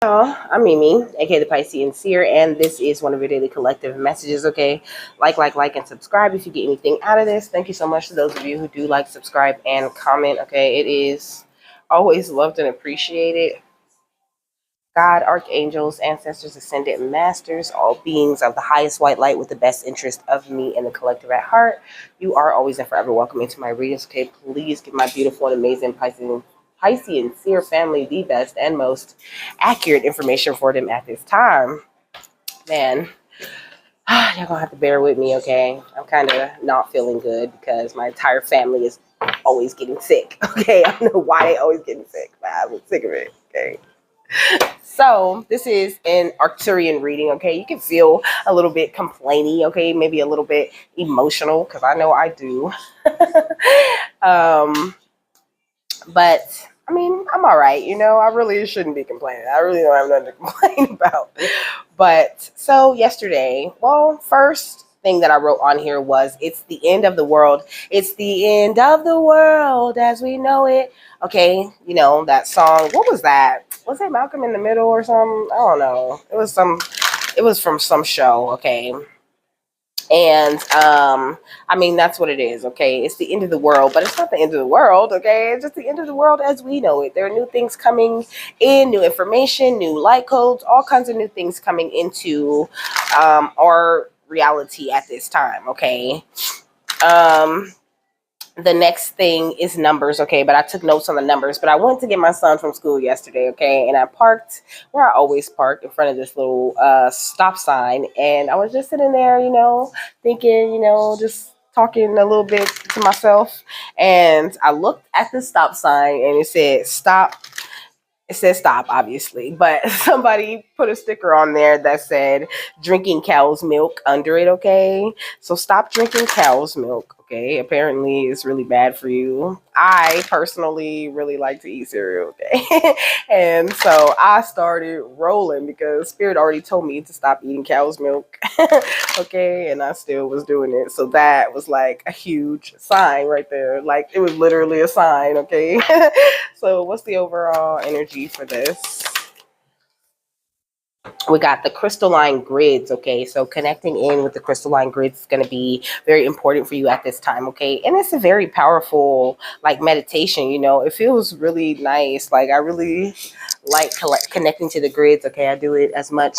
I'm Mimi, aka the Piscean Seer, and this is one of your daily collective messages. Okay, like, and subscribe if you get anything out of this. Thank you so much to those of you who do like, subscribe, and comment. Okay, it is always loved and appreciated. God, archangels, ancestors, ascended masters, all beings of the highest white light with the best interest of me and the collective at heart. You are always and forever welcome into my readings. Okay, please give my beautiful and amazing Piscean Seer family the best and most accurate information for them at this time. Man, y'all gonna have to bear with me, okay? I'm kind of not feeling good because my entire family is always getting sick, okay? I don't know why they always getting sick, but I'm sick of it, okay? So this is an Arcturian reading, okay? You can feel a little bit complainy, okay? Maybe a little bit emotional, because I know I do. But I mean, I'm all right. I really shouldn't be complaining. I really don't have nothing to complain about. But so yesterday, well, first thing that I wrote on here was it's the end of the world. It's the end of the world as we know it. Okay, that song. What was that? Was it Malcolm in the Middle or something? I don't know. It was from some show, okay? And I mean, that's what it is, okay? It's the end of the world, but it's not the end of the world, okay? It's just the end of the world as we know it. There are new things coming in, new information, new light codes, all kinds of new things coming into our reality at this time, okay? The next thing is numbers, okay? But I took notes on the numbers. But I went to get my son from school yesterday, okay? And I parked where I always park, in front of this little stop sign. And I was just sitting there, thinking, just talking a little bit to myself. And I looked at the stop sign and it said stop. It says stop, obviously, but somebody put a sticker on there that said drinking cow's milk under it, okay? So stop drinking cow's milk, okay? Apparently it's really bad for you. I personally really like to eat cereal, okay? And so I started rolling because Spirit already told me to stop eating cow's milk, okay? And I still was doing it. So that was like a huge sign right there. Like it was literally a sign, okay? So what's the overall energy for this? We got the crystalline grids, okay? So connecting in with the crystalline grids is going to be very important for you at this time, okay? And it's a very powerful, like, meditation, It feels really nice. Like, I really like connecting to the grids, okay? I do it as much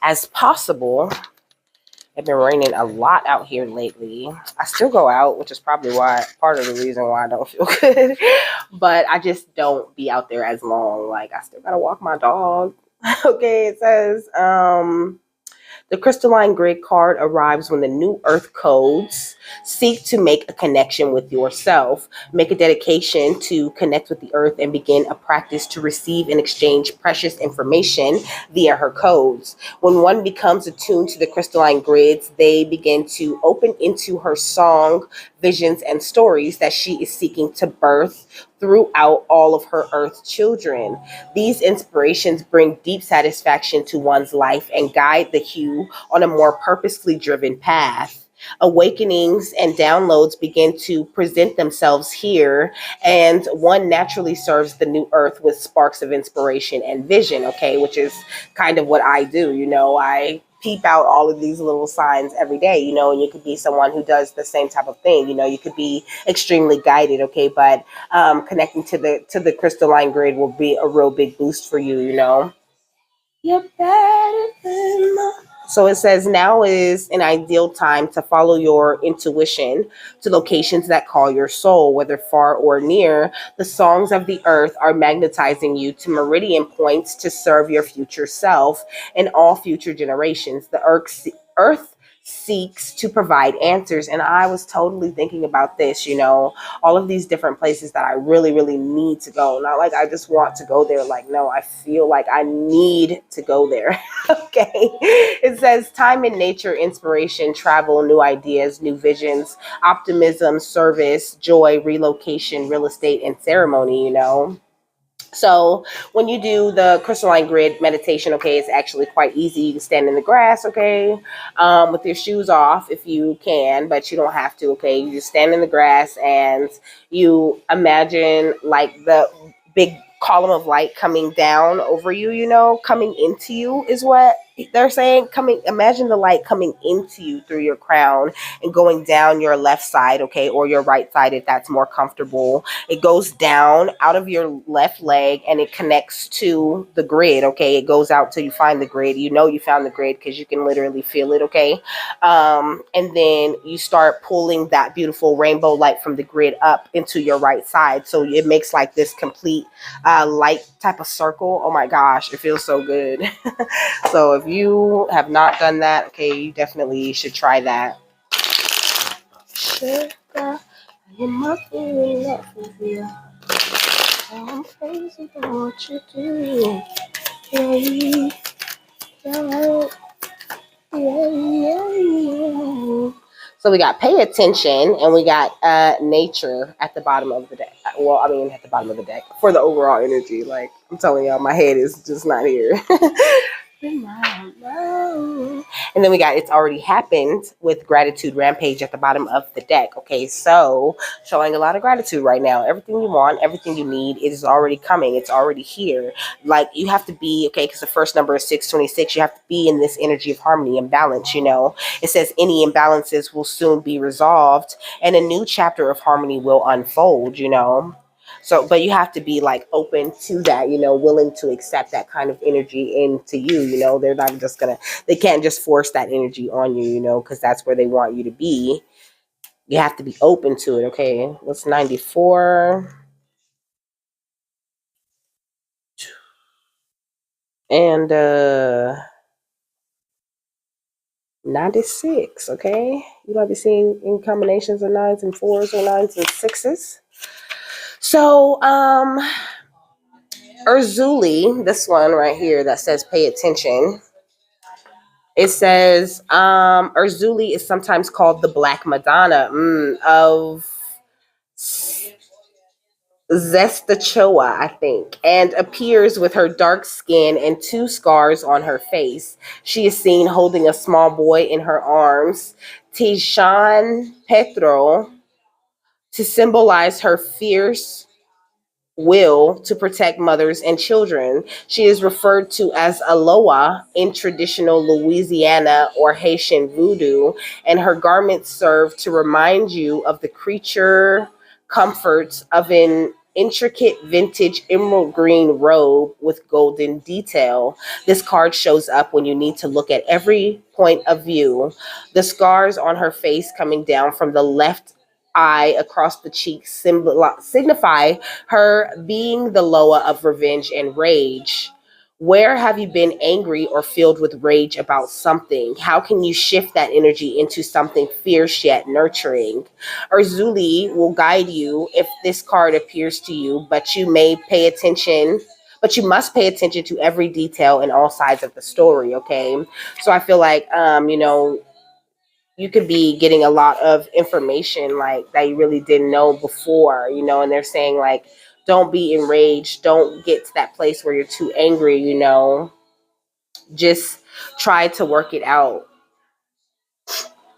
as possible. It's been raining a lot out here lately. I still go out, which is probably part of the reason why I don't feel good. But I just don't be out there as long. Like, I still gotta walk my dog. Okay, it says the crystalline grid card arrives when the new earth codes seek to make a connection with yourself, make a dedication to connect with the earth, and begin a practice to receive and exchange precious information via her codes. When one becomes attuned to the crystalline grids, they begin to open into her song, visions, and stories that she is seeking to birth throughout all of her earth children. These inspirations bring deep satisfaction to one's life and guide the hue on a more purposefully driven path. Awakenings and downloads begin to present themselves here, and one naturally serves the new earth with sparks of inspiration and vision, okay, which is kind of what I do. I peep out all of these little signs every day, and you could be someone who does the same type of thing. You could be extremely guided, okay, but connecting to the crystalline grid will be a real big boost for you. You're better than most. So it says now is an ideal time to follow your intuition to locations that call your soul, whether far or near. The songs of the earth are magnetizing you to meridian points to serve your future self and all future generations. The earth seeks to provide answers. And I was totally thinking about this, all of these different places that I really, really need to go. Not like I just want to go there. Like, no, I feel like I need to go there. Okay. It says time in nature, inspiration, travel, new ideas, new visions, optimism, service, joy, relocation, real estate, and ceremony, So when you do the crystalline grid meditation, okay, it's actually quite easy. You can stand in the grass, okay, with your shoes off if you can, but you don't have to, okay. You just stand in the grass and you imagine like the big column of light coming down over you, you know, coming into you is what they're saying. Coming, imagine the light coming into you through your crown and going down your left side, okay, or your right side if that's more comfortable. It goes down out of your left leg and it connects to the grid, okay. It goes out till you find the grid. You know you found the grid because you can literally feel it, okay. And then you start pulling that beautiful rainbow light from the grid up into your right side, so it makes like this complete light type of circle. Oh my gosh, it feels so good. So if you have not done that, okay, you definitely should try that. Sugar, you must be in love with you. I'm crazy about what you do. Yeah, yeah, yeah. So we got pay attention and we got nature at the bottom of the deck. Well, I mean at the bottom of the deck for the overall energy. Like I'm telling y'all, my head is just not here. And then we got it's already happened with gratitude rampage at the bottom of the deck. Okay, so showing a lot of gratitude right now. Everything you want, everything you need, it is already coming. It's already here. Like you have to be, okay, because the first number is 626. You have to be in this energy of harmony and balance, you know. It says any imbalances will soon be resolved and a new chapter of harmony will unfold, you know. So, but you have to be like open to that, you know, willing to accept that kind of energy into you, you know. They're not just gonna, they can't just force that energy on you, you know, because that's where they want you to be. You have to be open to it, okay? What's 94? And 96, okay? You might be seeing in combinations of nines and fours or nines and sixes. So, Urzuli, this one right here that says pay attention. It says Urzuli is sometimes called the Black Madonna of Zestachoa, I think, and appears with her dark skin and two scars on her face. She is seen holding a small boy in her arms, Tijan Petro, to symbolize her fierce will to protect mothers and children. She is referred to as Aloha in traditional Louisiana or Haitian voodoo, and her garments serve to remind you of the creature comforts of an intricate vintage emerald green robe with golden detail. This card shows up when you need to look at every point of view. The scars on her face coming down from the left eye across the cheeks signify her being the Loa of revenge and rage. Where have you been angry or filled with rage about something? How can you shift that energy into something fierce yet nurturing? Urzuli will guide you if this card appears to you, but you may pay attention. But you must pay attention to every detail and all sides of the story, okay? So I feel like, you know, you could be getting a lot of information like that you really didn't know before, you know, and they're saying like don't be enraged, don't get to that place where you're too angry, you know, just try to work it out.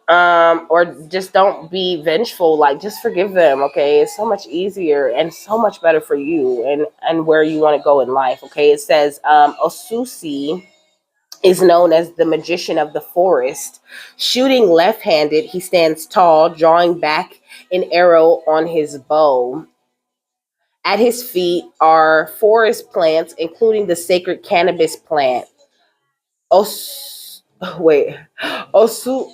Or just don't be vengeful, like just forgive them, okay? It's so much easier and so much better for you and where you want to go in life, okay? It says Osusi is known as the magician of the forest. Shooting left handed, he stands tall, drawing back an arrow on his bow. At his feet are forest plants, including the sacred cannabis plant. Wait, Osu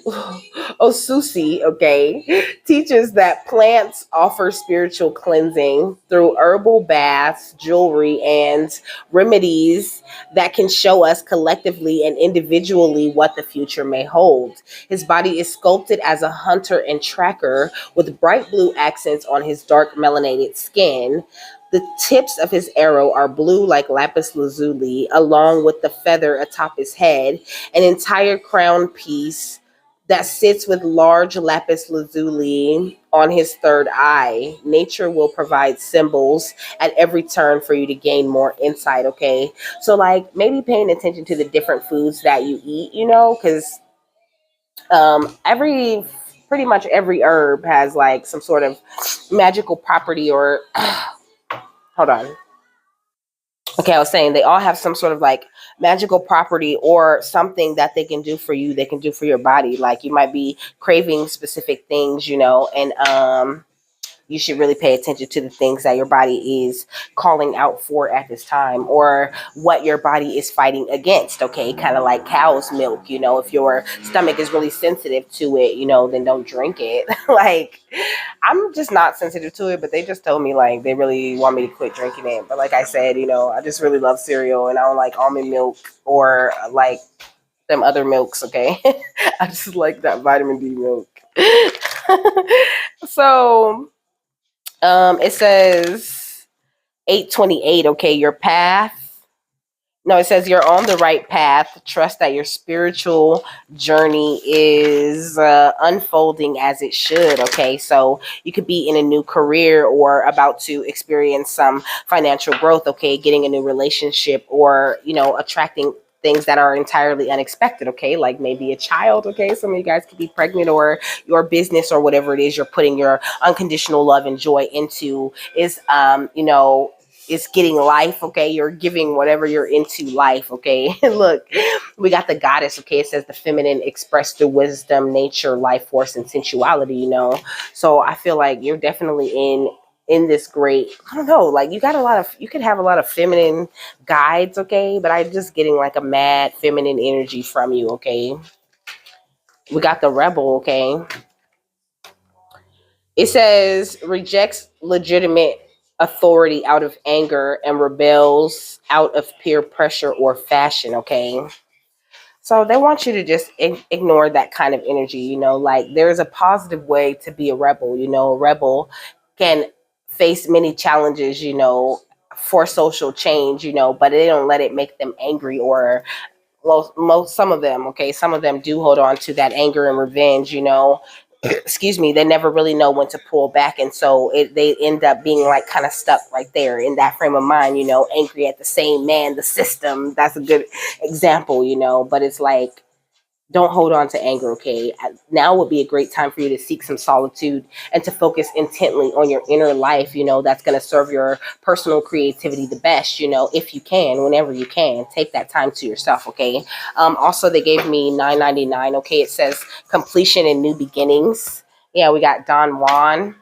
Osusi, okay, teaches that plants offer spiritual cleansing through herbal baths, jewelry, and remedies that can show us collectively and individually what the future may hold. His body is sculpted as a hunter and tracker with bright blue accents on his dark melanated skin. The tips of his arrow are blue like lapis lazuli, along with the feather atop his head, an entire crown piece that sits with large lapis lazuli on his third eye. Nature will provide symbols at every turn for you to gain more insight, okay? So, like, maybe paying attention to the different foods that you eat, you know, because every pretty much every herb has like some sort of magical property or hold on. Okay, I was saying they all have some sort of like magical property or something that they can do for you, they can do for your body. Like you might be craving specific things, and you should really pay attention to the things that your body is calling out for at this time, or what your body is fighting against. Okay, kind of like cow's milk. If your stomach is really sensitive to it, then don't drink it. Like, I'm just not sensitive to it, but they just told me like they really want me to quit drinking it. But like I said, I just really love cereal, and I don't like almond milk or like them other milks. Okay, I just like that vitamin D milk. So it says 828. Okay, your path. No, it says you're on the right path. Trust that your spiritual journey is unfolding as it should. Okay, so you could be in a new career or about to experience some financial growth. Okay, getting a new relationship, or attracting things that are entirely unexpected. Okay, like maybe a child. Okay, some of you guys could be pregnant, or your business or whatever it is you're putting your unconditional love and joy into is it's getting life. Okay, you're giving whatever you're into life. Okay, look, we got the goddess. Okay, it says the feminine expressed through wisdom, nature, life force, and sensuality. So I feel like you're definitely in this great, I don't know, like you could have a lot of feminine guides. Okay, but I'm just getting like a mad feminine energy from you. Okay, we got the rebel. Okay, it says rejects legitimate authority out of anger and rebels out of peer pressure or fashion. Okay. So they want you to just ignore that kind of energy. Like there's a positive way to be a rebel. A rebel can face many challenges, for social change, but they don't let it make them angry, or well, some of them. Okay, some of them do hold on to that anger and revenge. Excuse me, they never really know when to pull back, and so they end up being like kind of stuck right there in that frame of mind, angry at the same man, the system. That's a good example. But it's like, don't hold on to anger. Okay, now would be a great time for you to seek some solitude and to focus intently on your inner life. That's going to serve your personal creativity the best. If you can, whenever you can, take that time to yourself. Okay. Also, they gave me 999. Okay, it says completion and new beginnings. Yeah, we got Don Juan.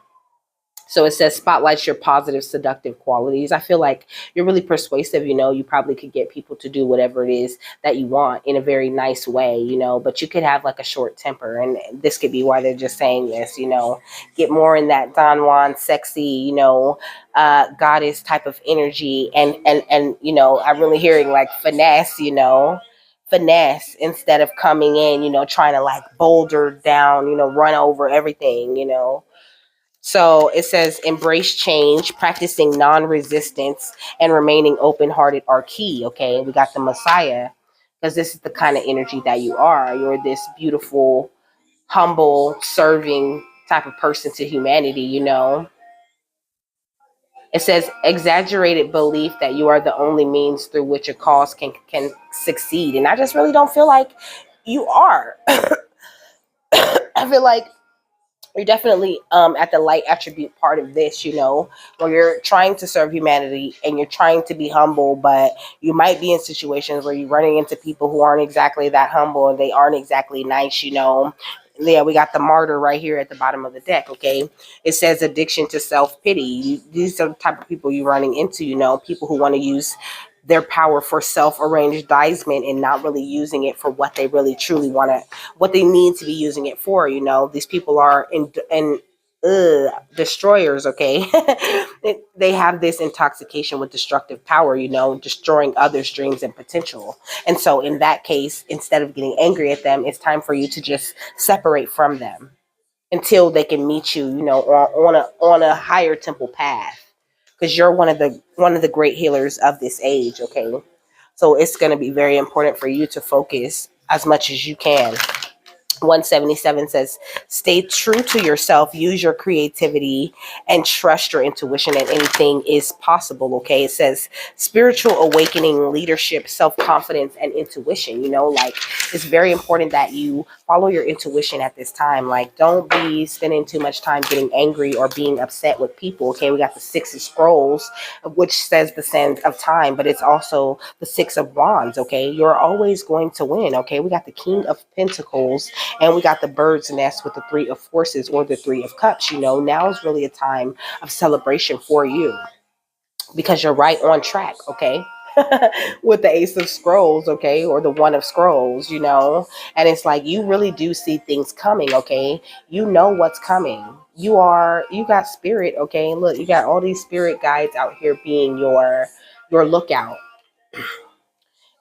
So it says spotlights your positive, seductive qualities. I feel like you're really persuasive. You probably could get people to do whatever it is that you want in a very nice way, but you could have like a short temper. And this could be why they're just saying this, get more in that Don Juan sexy, goddess type of energy. And I'm really hearing like finesse, finesse instead of coming in, trying to like boulder down, run over everything. So it says embrace change, practicing non-resistance, and remaining open-hearted are key. Okay, we got the Messiah, because this is the kind of energy that you are. You're this beautiful, humble, serving type of person to humanity. It says exaggerated belief that you are the only means through which a cause can succeed, and I just really don't feel like you are. I feel like you're definitely at the light attribute part of this, where you're trying to serve humanity and you're trying to be humble, but you might be in situations where you're running into people who aren't exactly that humble and they aren't exactly nice. Yeah, we got the martyr right here at the bottom of the deck. Okay, it says addiction to self-pity. These are the type of people you're running into, people who want to use their power for self-arrangement and not really using it for what they really truly want to, what they need to be using it for. These people are in destroyers. Okay, they have this intoxication with destructive power, destroying others' dreams and potential. And so in that case, instead of getting angry at them, it's time for you to just separate from them until they can meet you, on a higher temple path, because you're one of the great healers of this age. Okay, so it's going to be very important for you to focus as much as you can. 177 says stay true to yourself, use your creativity, and trust your intuition, and anything is possible. Okay, it says spiritual awakening, leadership, self-confidence, and intuition. Like it's very important that you follow your intuition at this time. Like, don't be spending too much time getting angry or being upset with people. Okay, we got the Six of Scrolls, which says the sand of time, but it's also the Six of Wands. Okay, you're always going to win. Okay, we got the King of Pentacles, and we got the bird's nest with the Three of Forces or the Three of Cups. You know, now is really a time of celebration for you because you're right on track. Okay. With the Ace of Scrolls, okay, or the One of Scrolls, you know, and it's like you really do see things coming. Okay, you know what's coming. You got spirit. Okay, look, you got all these spirit guides out here being your lookout.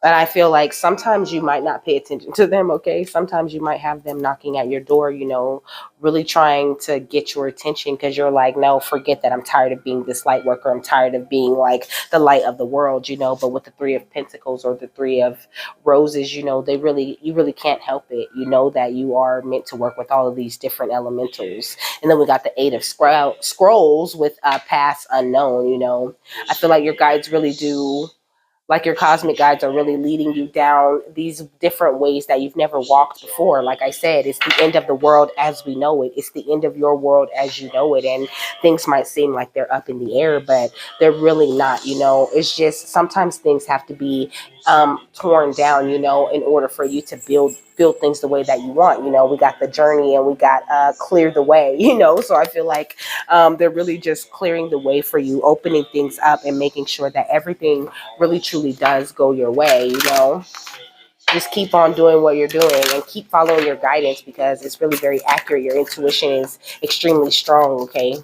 And I feel like sometimes you might not pay attention to them, okay? Sometimes you might have them knocking at your door, you know, really trying to get your attention because you're like, no, forget that. I'm tired of being this light worker. I'm tired of being like the light of the world, you know. But with the Three of Pentacles or the Three of Roses, you know, you really can't help it. You know that you are meant to work with all of these different elementals. And then we got the Eight of Scrolls with Past Unknown, you know. I feel like your guides really do, like your cosmic guides are really leading you down these different ways that you've never walked before. Like I said, it's the end of the world as we know it. It's the end of your world as you know it. And things might seem like they're up in the air, but they're really not, you know. It's just sometimes things have to be torn down, you know, in order for you to build things the way that you want. You know, we got the journey and we got clear the way, you know. So I feel like they're really just clearing the way for you, opening things up and making sure that everything really truly does go your way, you know. Just keep on doing what you're doing and keep following your guidance because it's really very accurate. Your intuition is extremely strong. Okay,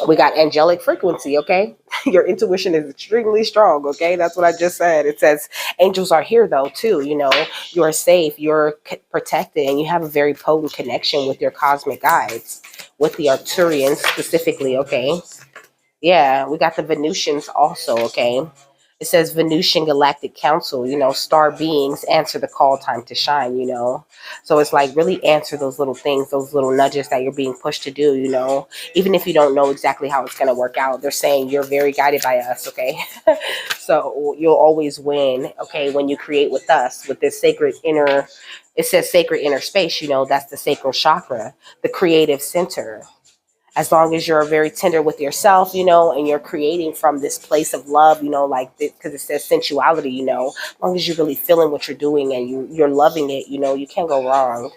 we got angelic frequency. Okay, your intuition is extremely strong. Okay, that's what I just said. It says angels are here though too. You know, you're safe, you're protected, and you have a very potent connection with your cosmic guides, with the Arcturians specifically. Okay, yeah, we got the Venusians also. Okay, it says Venusian Galactic Council, you know, star beings answer the call, time to shine, you know. So it's like really answer those little things, those little nudges that you're being pushed to do, you know. Even if you don't know exactly how it's going to work out, they're saying you're very guided by us, okay? So you'll always win, okay, when you create with us, with this sacred inner, it says sacred inner space, you know, that's the sacral chakra, the creative center. As long as you're very tender with yourself, you know, and you're creating from this place of love, you know, like because it says sensuality, you know, as long as you're really feeling what you're doing and you're loving it, you know, you can't go wrong.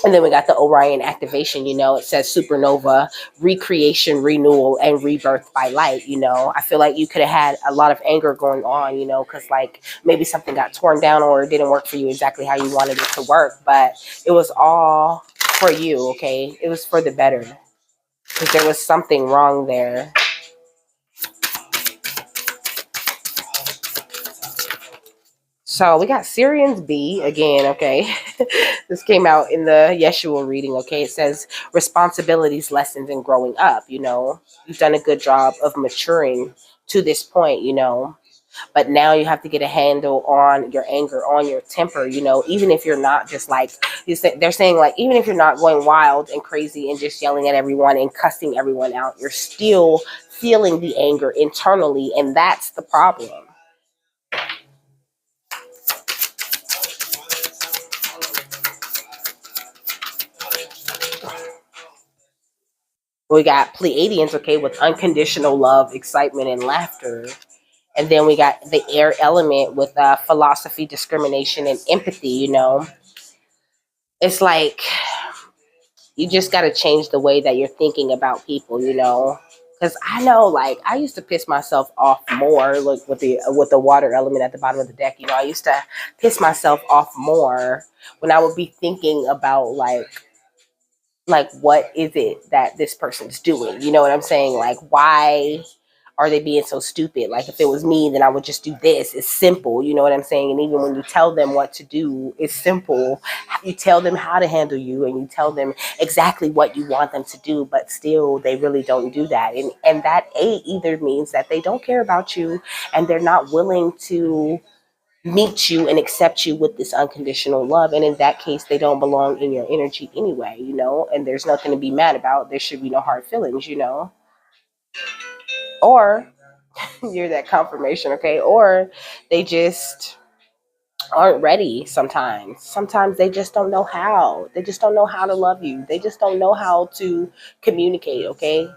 And then we got the Orion activation, you know, it says supernova, recreation, renewal, and rebirth by light, you know. I feel like you could have had a lot of anger going on, you know, because like maybe something got torn down or it didn't work for you exactly how you wanted it to work, but it was all for you, okay? It was for the better because there was something wrong there. So we got Syrians B again, okay? This came out in the Yeshua reading, okay? It says responsibilities, lessons, and growing up, you know. You've done a good job of maturing to this point, you know. But now you have to get a handle on your anger, on your temper, you know, even if you're not just like, they're saying like, even if you're not going wild and crazy and just yelling at everyone and cussing everyone out, you're still feeling the anger internally. And that's the problem. We got Pleiadians, okay, with unconditional love, excitement, and laughter. And then we got the air element with philosophy, discrimination, and empathy, you know. It's like you just got to change the way that you're thinking about people, you know. Because I know, like, I used to piss myself off more, like with the water element at the bottom of the deck. You know, I used to piss myself off more when I would be thinking about like what is it that this person's doing? You know what I'm saying? Like, why are they being so stupid? Like, if it was me, then I would just do this. It's simple. You know what I'm saying? And even when you tell them what to do, it's simple. You tell them how to handle you and you tell them exactly what you want them to do, but still they really don't do that. And that either means that they don't care about you and they're not willing to meet you and accept you with this unconditional love. And in that case, they don't belong in your energy anyway, you know, and there's nothing to be mad about. There should be no hard feelings, you know. Or You're that confirmation, okay? Or they just aren't ready sometimes. Sometimes they just don't know how. They just don't know how to love you. They just don't know how to communicate, okay?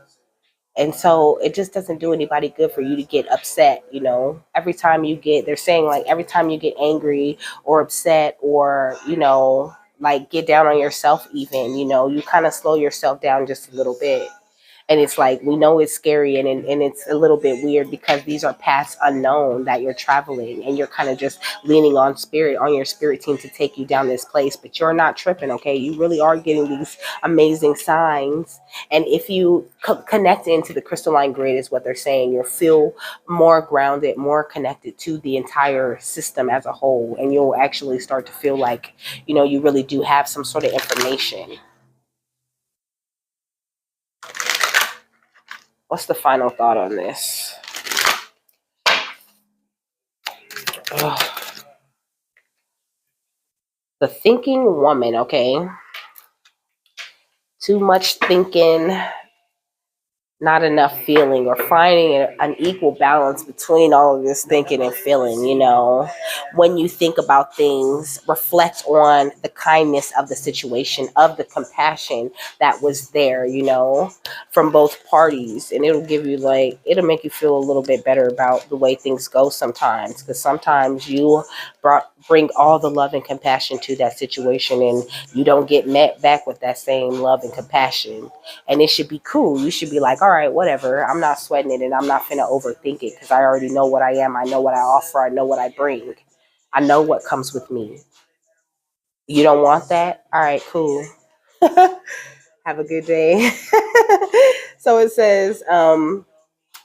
And so it just doesn't do anybody good for you to get upset, you know. Every time you get, they're saying like every time you get angry or upset or, you know, like get down on yourself even, you know, you kind of slow yourself down just a little bit. And it's like we know it's scary and it's a little bit weird because these are paths unknown that you're traveling and you're kind of just leaning on spirit, on your spirit team to take you down this place, but you're not tripping, okay? You really are getting these amazing signs. And if you connect into the crystalline grid is what they're saying, you'll feel more grounded, more connected to the entire system as a whole, and you'll actually start to feel like, you know, you really do have some sort of information. What's the final thought on this? Ugh. The thinking woman, okay? Too much thinking, not enough feeling, or finding an equal balance between all of this thinking and feeling, you know. When you think about things, reflect on the kindness of the situation, of the compassion that was there, you know, from both parties. And it'll give you like, it'll make you feel a little bit better about the way things go sometimes. Because sometimes you bring all the love and compassion to that situation and you don't get met back with that same love and compassion, and it should be cool. You should be like, all right, whatever. I'm not sweating it and I'm not finna overthink it because I already know what I am. I know what I offer. I know what I bring. I know what comes with me. You don't want that? All right, cool. Have a good day. So it says,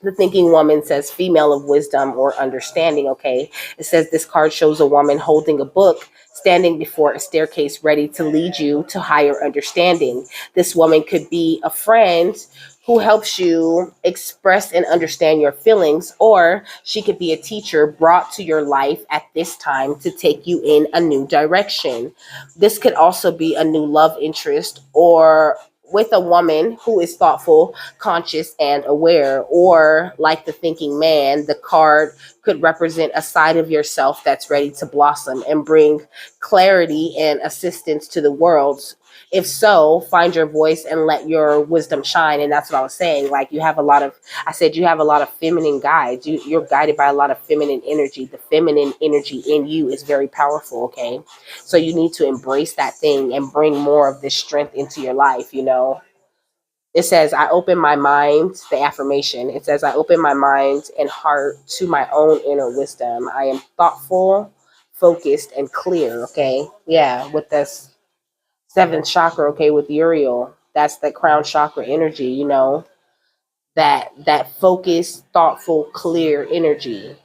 the thinking woman says female of wisdom or understanding, okay? It says this card shows a woman holding a book standing before a staircase ready to lead you to higher understanding. This woman could be a friend who helps you express and understand your feelings, or she could be a teacher brought to your life at this time to take you in a new direction. This could also be a new love interest, or with a woman who is thoughtful, conscious, and aware. Or like the thinking man, the card could represent a side of yourself that's ready to blossom and bring clarity and assistance to the world. If so, find your voice and let your wisdom shine. And that's what I was saying. Like you have a lot of, I said you have a lot of feminine guides. You're guided by a lot of feminine energy. The feminine energy in you is very powerful, okay? So you need to embrace that thing and bring more of this strength into your life, you know? It says, I open my mind, the affirmation. It says, I open my mind and heart to my own inner wisdom. I am thoughtful, focused, and clear, okay? Yeah, with this seventh chakra, okay, with Uriel. That's the crown chakra energy, you know? That focused, thoughtful, clear energy,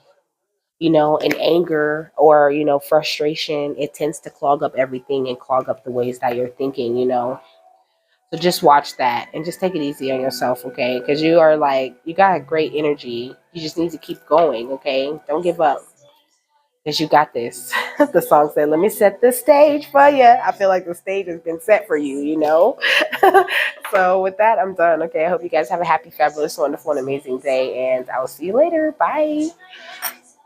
you know, and anger or, you know, frustration, it tends to clog up everything and clog up the ways that you're thinking, you know. So just watch that and just take it easy on yourself, okay? Because you are like, you got great energy. You just need to keep going, okay? Don't give up because you got this. The song said, let me set the stage for you. I feel like the stage has been set for you, you know? So with that, I'm done, okay? I hope you guys have a happy, fabulous, wonderful, and amazing day, and I will see you later. Bye.